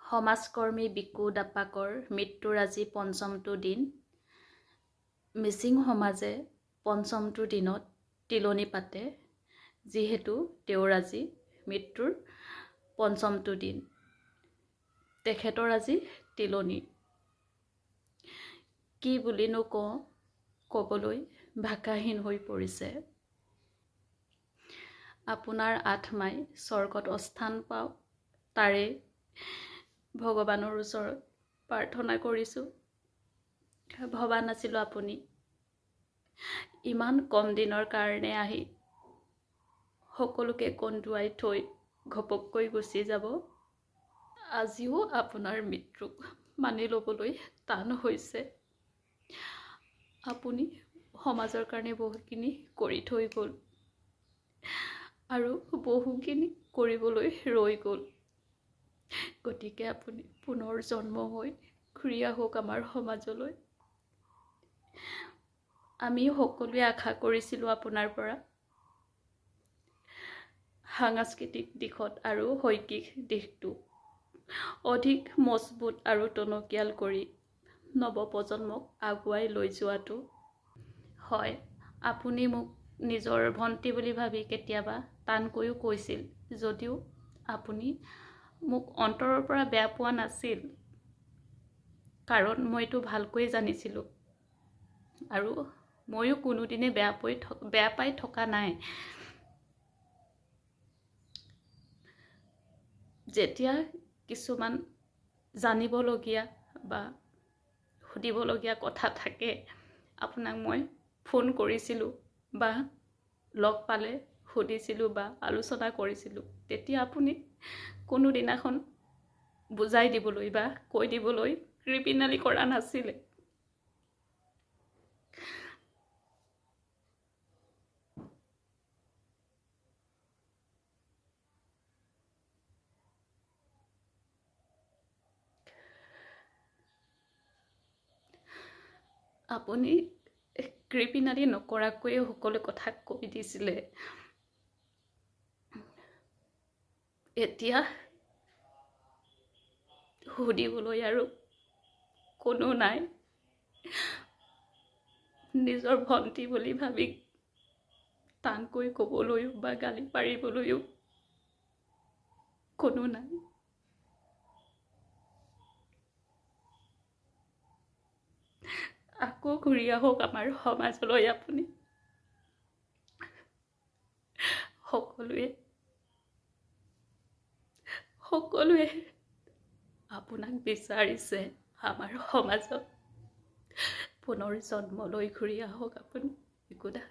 সমাজকৰ্মী বিকু দাপাকৰ মৃত্যুৰ আজি পঞ্চমটো দিন। মিচিং সমাজে পঞ্চমটো দিনত তিলনি পাতে, যিহেতু তেওঁৰ আজি মৃত্যুৰ পঞ্চমটো দিন। তেখেতৰ আজি তিলনি। কি বুলিনো কওঁ, ক'বলৈ ভাষাহীন হৈ পৰিছে। আপোনাৰ আত্মাই স্বৰ্গত অস্থান পাওক, তাৰে ভগৱানৰ ওচৰত প্ৰাৰ্থনা কৰিছোঁ। ভবা নাছিলোঁ আপুনি ইমান কম দিনৰ কাৰণে আহি সকলোকে কন্দুৱাই থৈ ঘপককৈ গুচি যাব। আজিও আপোনাৰ মৃত্যুক মানি ল'বলৈ টান হৈছে। আপুনি সমাজৰ কাৰণে বহুখিনি কৰি থৈ গ'ল আৰু বহুখিনি কৰিবলৈ ৰৈ গ'ল। গতিকে আপুনি পুনৰ জন্ম হৈ ঘূৰি আহক আমাৰ সমাজলৈ। আমি সকলোৱে আশা কৰিছিলোঁ আপোনাৰ পৰা সাংস্কৃতিক দিশত আৰু শৈক্ষিক দিশটো অধিক মজবুত আৰু টনকিয়াল কৰি নৱপ্ৰজন্মক আগুৱাই লৈ যোৱাটো। হয়, আপুনি মোক নিজৰ ভণ্টি বুলি ভাবি কেতিয়াবা টানকৈও কৈছিল, যদিও আপুনি মোক অন্তৰৰ পৰা বেয়া পোৱা নাছিল, কাৰণ মইতো ভালকৈ জানিছিলোঁ আৰু ময়ো কোনোদিনে বেয়া পাই থকা নাই। যেতিয়া কিছুমান জানিবলগীয়া বা সুধিবলগীয়া কথা থাকে, আপোনাক মই ফোন কৰিছিলোঁ বা লগ পালে সুধিছিলোঁ বা আলোচনা কৰিছিলোঁ, তেতিয়া আপুনি কোনোদিনাখন বুজাই দিবলৈ বা কৈ দিবলৈ কৃপণালি কৰা নাছিলে। আপুনি কৃপণালি নকৰাকৈয়ে সকলো কথা কৈ দিছিলে। এতিয়া সুধিবলৈ আৰু কোনো নাই। নিজৰ ভণ্টি বুলি ভাবি টানকৈ ক'বলৈও বা গালি পাৰিবলৈও কোনো নাই। আকৌ ঘূৰি আহক আমাৰ সমাজলৈ আপুনি। সকলোৱে আপোনাক বিচাৰিছে আমাৰ সমাজত। পুনৰ জন্ম লৈ ঘূৰি আহক আপুনি, বিকুদা।